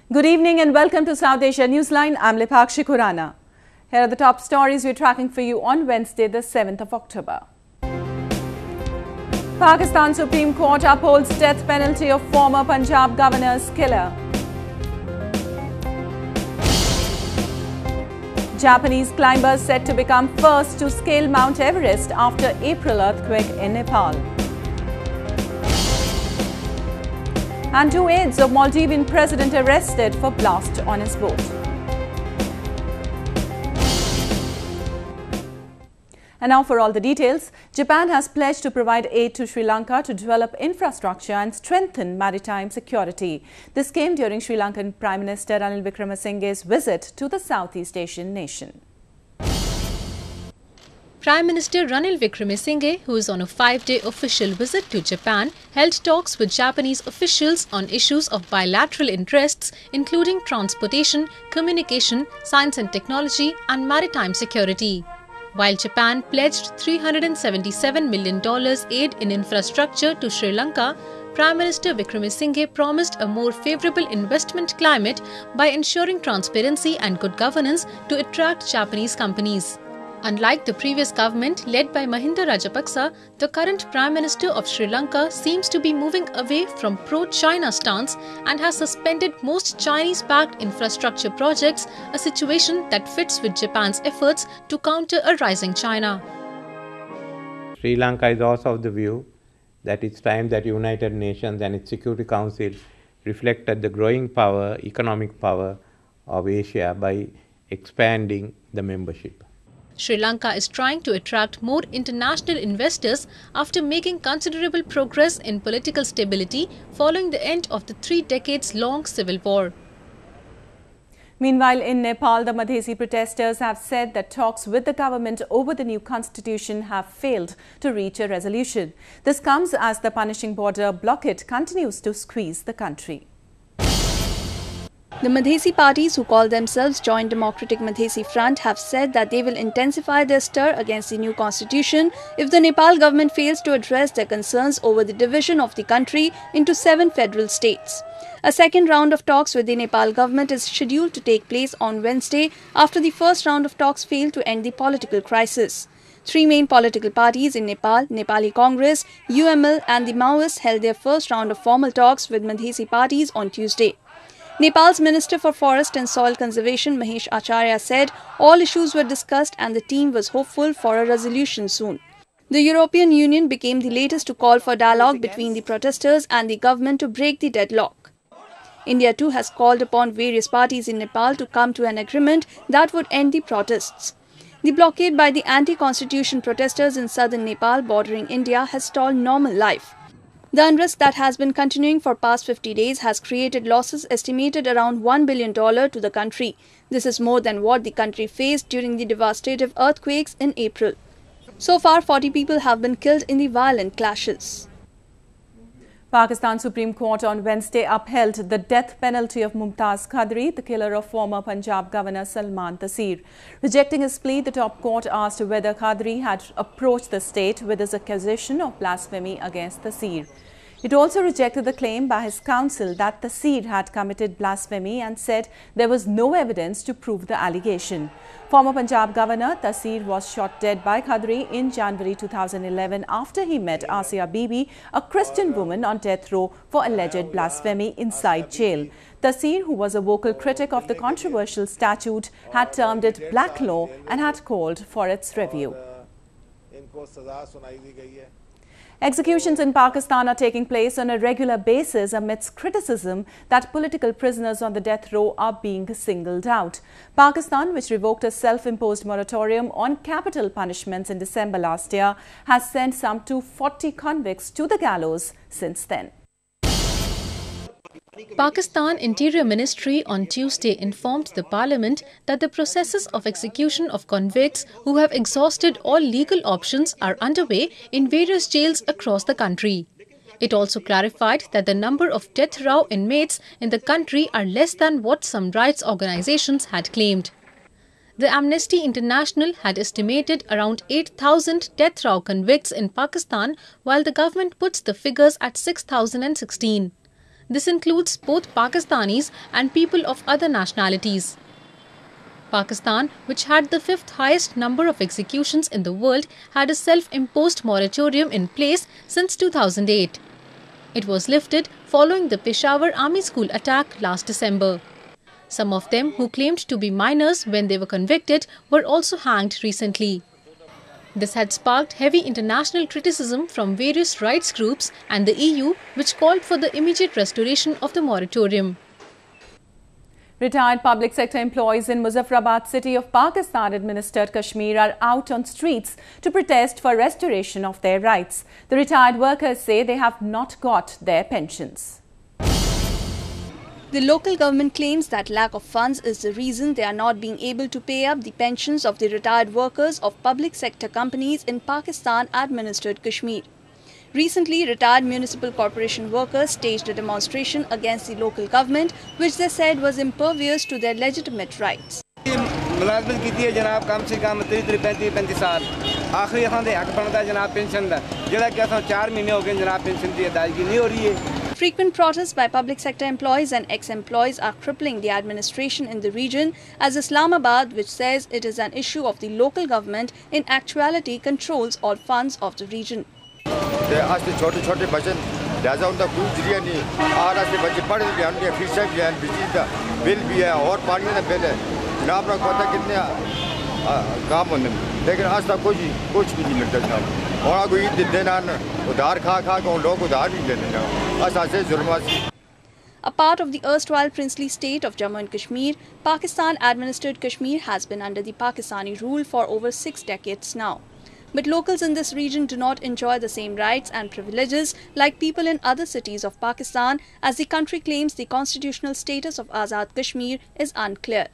Good evening and welcome to South Asia Newsline. I'm Lipakshi Khurana. Here are the top stories we're tracking for you on Wednesday, the 7th of October. Pakistan Supreme Court upholds death penalty of former Punjab governor's killer. Japanese climbers said to become first to scale Mount Everest after April earthquake in Nepal. And 2 aides of Maldivian president arrested for blast on his boat. And now for all the details. Japan has pledged to provide aid to Sri Lanka to develop infrastructure and strengthen maritime security. This came during Sri Lankan Prime Minister Ranil Wickremesinghe's visit to the Southeast Asian nation. Prime Minister Ranil Wickremesinghe, who is on a 5-day official visit to Japan, held talks with Japanese officials on issues of bilateral interests, including transportation, communication, science and technology, and maritime security. While Japan pledged $377 million aid in infrastructure to Sri Lanka, Prime Minister Wickremesinghe promised a more favourable investment climate by ensuring transparency and good governance to attract Japanese companies. Unlike the previous government led by Mahinda Rajapaksa, the current Prime Minister of Sri Lanka seems to be moving away from pro-China stance and has suspended most Chinese-backed infrastructure projects, a situation that fits with Japan's efforts to counter a rising China. Sri Lanka is also of the view that it's time that United Nations and its Security Council reflected the growing power, economic power of Asia by expanding the membership. Sri Lanka is trying to attract more international investors after making considerable progress in political stability following the end of the 3 decades-long civil war. Meanwhile, in Nepal, the Madhesi protesters have said that talks with the government over the new constitution have failed to reach a resolution. This comes as the punishing border blockade continues to squeeze the country. The Madhesi parties, who call themselves Joint Democratic Madhesi Front, have said that they will intensify their stir against the new constitution if the Nepal government fails to address their concerns over the division of the country into 7 federal states. A second round of talks with the Nepal government is scheduled to take place on Wednesday after the first round of talks failed to end the political crisis. 3 main political parties in Nepal, Nepali Congress, UML and the Maoists held their first round of formal talks with Madhesi parties on Tuesday. Nepal's Minister for Forest and Soil Conservation, Mahesh Acharya, said all issues were discussed and the team was hopeful for a resolution soon. The European Union became the latest to call for dialogue between the protesters and the government to break the deadlock. India too has called upon various parties in Nepal to come to an agreement that would end the protests. The blockade by the anti-constitution protesters in southern Nepal bordering India has stalled normal life. The unrest that has been continuing for past 50 days has created losses estimated around $1 billion to the country. This is more than what the country faced during the devastating earthquakes in April. So far, 40 people have been killed in the violent clashes. Pakistan Supreme Court on Wednesday upheld the death penalty of Mumtaz Qadri, the killer of former Punjab Governor Salman Taseer. Rejecting his plea, the top court asked whether Qadri had approached the state with his accusation of blasphemy against Taseer. It also rejected the claim by his counsel that Taseer had committed blasphemy and said there was no evidence to prove the allegation. Former Punjab Governor Taseer was shot dead by Qadri in January 2011 after he met Asia Bibi, a Christian woman on death row for alleged blasphemy inside jail. Taseer, who was a vocal critic of the controversial statute, had termed it black law and had called for its review. Executions in Pakistan are taking place on a regular basis amidst criticism that political prisoners on the death row are being singled out. Pakistan, which revoked a self-imposed moratorium on capital punishments in December last year, has sent some 240 convicts to the gallows since then. Pakistan Interior Ministry on Tuesday informed the Parliament that the processes of execution of convicts who have exhausted all legal options are underway in various jails across the country. It also clarified that the number of death row inmates in the country are less than what some rights organizations had claimed. The Amnesty International had estimated around 8,000 death row convicts in Pakistan, while the government puts the figures at 6,016. This includes both Pakistanis and people of other nationalities. Pakistan, which had the 5th highest number of executions in the world, had a self-imposed moratorium in place since 2008. It was lifted following the Peshawar Army School attack last December. Some of them who claimed to be minors when they were convicted were also hanged recently. This had sparked heavy international criticism from various rights groups and the EU, which called for the immediate restoration of the moratorium. Retired public sector employees in Muzaffarabad city of Pakistan-administered Kashmir are out on streets to protest for restoration of their rights. The retired workers say they have not got their pensions. The local government claims that lack of funds is the reason they are not being able to pay up the pensions of the retired workers of public sector companies in Pakistan-administered Kashmir. Recently, retired municipal corporation workers staged a demonstration against the local government, which they said was impervious to their legitimate rights. Frequent protests by public sector employees and ex-employees are crippling the administration in the region, as Islamabad, which says it is an issue of the local government, in actuality controls all funds of the region. A part of the erstwhile princely state of Jammu and Kashmir, Pakistan-administered Kashmir has been under the Pakistani rule for over 6 decades now. But locals in this region do not enjoy the same rights and privileges like people in other cities of Pakistan, as the country claims the constitutional status of Azad Kashmir is unclear.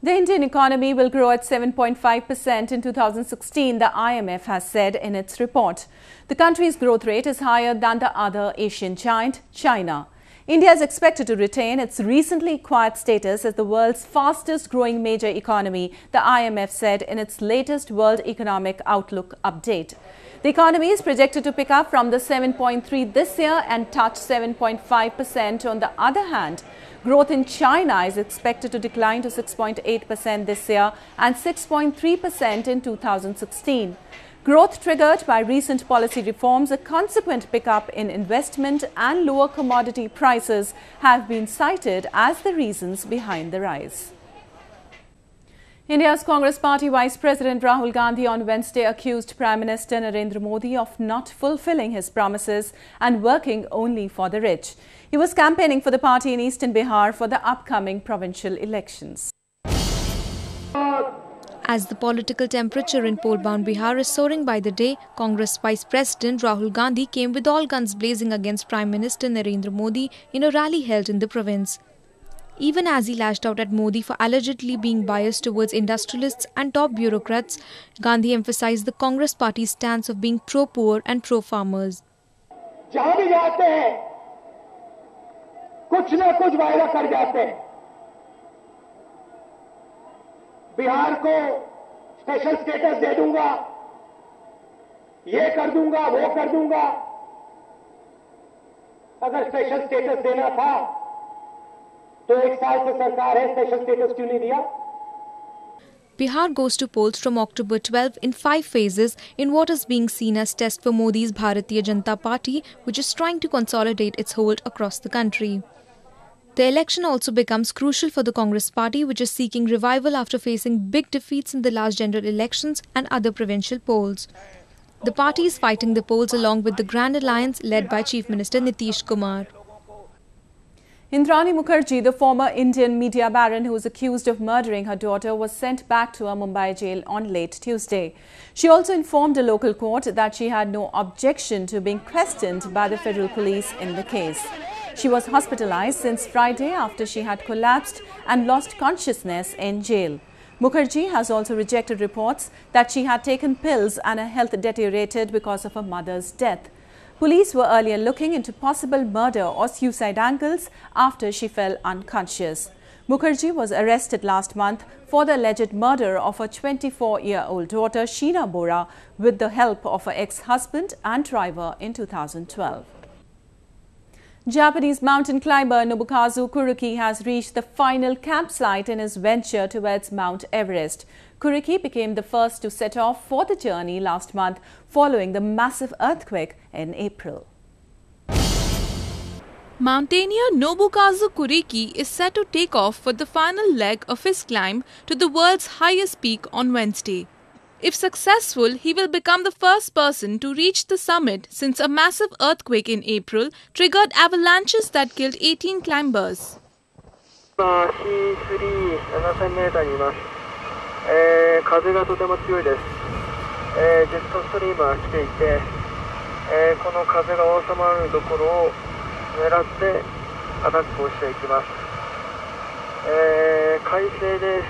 The Indian economy will grow at 7.5% in 2016, the IMF has said in its report. The country's growth rate is higher than the other Asian giant, China. India is expected to retain its recently acquired status as the world's fastest growing major economy, the IMF said in its latest World Economic Outlook update. The economy is projected to pick up from the 7.3% this year and touch 7.5%. On the other hand, growth in China is expected to decline to 6.8% this year and 6.3% in 2016. Growth triggered by recent policy reforms, a consequent pickup in investment and lower commodity prices have been cited as the reasons behind the rise. India's Congress Party Vice President Rahul Gandhi on Wednesday accused Prime Minister Narendra Modi of not fulfilling his promises and working only for the rich. He was campaigning for the party in eastern Bihar for the upcoming provincial elections. As the political temperature in poll-bound Bihar is soaring by the day, Congress Vice President Rahul Gandhi came with all guns blazing against Prime Minister Narendra Modi in a rally held in the province. Even as he lashed out at Modi for allegedly being biased towards industrialists and top bureaucrats, Gandhi emphasized the Congress party's stance of being pro-poor and pro-farmers. जहां भी जाते हैं कुछ न कुछ वायदा कर जाते हैं बिहार को स्पेशल स्टेटस दे दूंगा ये कर दूंगा वो कर दूंगा अगर स्पेशल स्टेटस देना था तो 1 साल से सरकार है स्पेशल स्टेटस क्यों नहीं दिया Bihar goes to polls from October 12 in 5 phases in what is being seen as test for Modi's Bharatiya Janata Party, which is trying to consolidate its hold across the country. The election also becomes crucial for the Congress party, which is seeking revival after facing big defeats in the last general elections and other provincial polls. The party is fighting the polls along with the Grand Alliance led by Chief Minister Nitish Kumar. Indrani Mukherjee, the former Indian media baron who was accused of murdering her daughter, was sent back to a Mumbai jail on late Tuesday. She also informed a local court that she had no objection to being questioned by the federal police in the case. She was hospitalized since Friday after she had collapsed and lost consciousness in jail. Mukherjee has also rejected reports that she had taken pills and her health deteriorated because of her mother's death. Police were earlier looking into possible murder or suicide angles after she fell unconscious. Mukherjee was arrested last month for the alleged murder of her 24-year-old daughter Sheena Bora with the help of her ex-husband and driver in 2012. Japanese mountain climber Nobukazu Kuruki has reached the final campsite in his venture towards Mount Everest. Kuruki became the first to set off for the journey last month following the massive earthquake in April. Mountaineer Nobukazu Kuruki is set to take off for the final leg of his climb to the world's highest peak on Wednesday. If successful, he will become the first person to reach the summit since a massive earthquake in April triggered avalanches that killed 18 climbers. C3 7000メーターにいます。風がとても強いです。ジェットストリームが来ていて、この風が収まるところを狙ってアタックをしていきます。快晴です。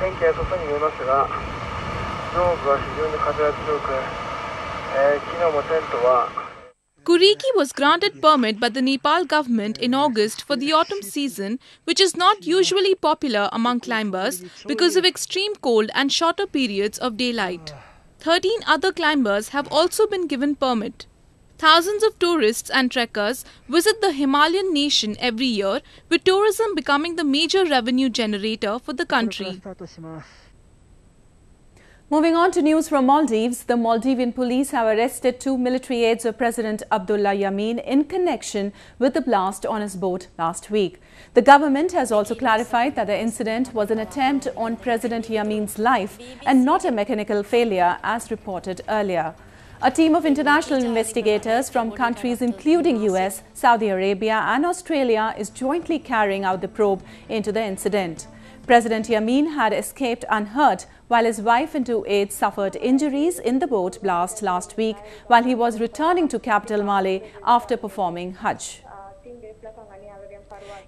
天気は外に見えますが、上部は非常に風が強く、昨日もテントは Kuruki was granted permit by the Nepal government in August for the autumn season, which is not usually popular among climbers because of extreme cold and shorter periods of daylight. 13 other climbers have also been given permit. Thousands of tourists and trekkers visit the Himalayan nation every year, with tourism becoming the major revenue generator for the country. Moving on to news from Maldives, the Maldivian police have arrested 2 military aides of President Abdullah Yameen in connection with the blast on his boat last week. The government has also clarified that the incident was an attempt on President Yameen's life and not a mechanical failure as reported earlier. A team of international investigators from countries including US, Saudi Arabia and Australia is jointly carrying out the probe into the incident. President Yameen had escaped unhurt while his wife and 2 aides suffered injuries in the boat blast last week while he was returning to capital Male after performing Hajj.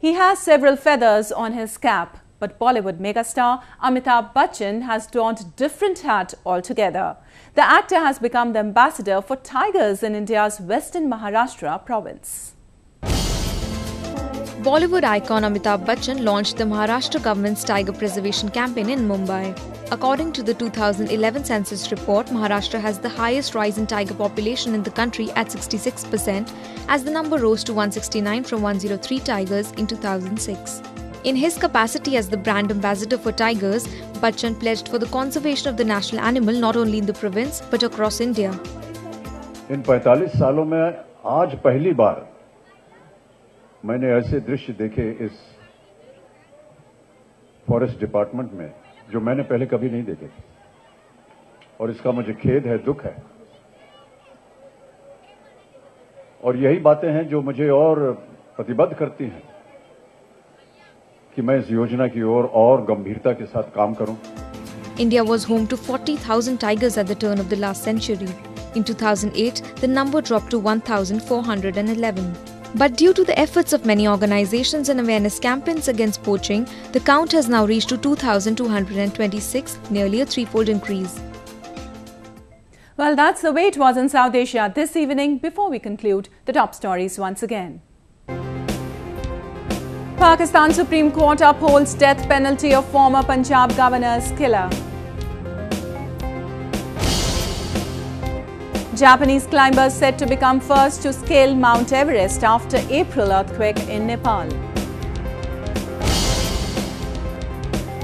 He has several feathers on his cap, but Bollywood megastar Amitabh Bachchan has donned different hat altogether. The actor has become the ambassador for tigers in India's western Maharashtra province. Bollywood icon Amitabh Bachchan launched the Maharashtra government's tiger preservation campaign in Mumbai. According to the 2011 census report, Maharashtra has the highest rise in tiger population in the country at 66%, as the number rose to 169 from 103 tigers in 2006. In his capacity as the brand ambassador for tigers, Bachchan pledged for the conservation of the national animal not only in the province but across India. In 45 सालों में आज पहली बार मैंने ऐसे दृश्य देखे इस forest department में जो मैंने पहले कभी नहीं देखे और इसका मुझे खेद है, दुख है। और यही बातें हैं जो मुझे और प्रतिबद्ध करती हैं कि मैं इस योजना की ओर और गंभीरता के साथ काम करूं। India was home to 40,000 tigers at the turn of the last century. In 2008, the number dropped to 1,411. But due to the efforts of many organizations and awareness campaigns against poaching, the count has now reached to 2,226, nearly a threefold increase. Well, that's the way it was in South Asia this evening. Before we conclude, the top stories once again. Pakistan Supreme Court upholds death penalty of former Punjab governor's killer. Japanese climbers said to become first to scale Mount Everest after April earthquake in Nepal.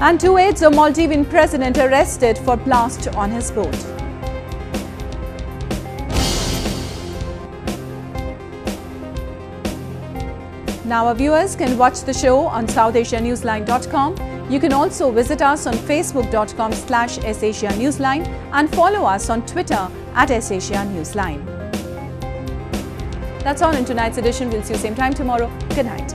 And 2 aides of Maldivian president arrested for blast on his boat. Now our viewers can watch the show on SouthAsiaNewsline.com. You can also visit us on Facebook.com/SAsiaNewsline and follow us on Twitter @SAsiaNewsline. That's all in tonight's edition. We'll see you same time tomorrow. Good night.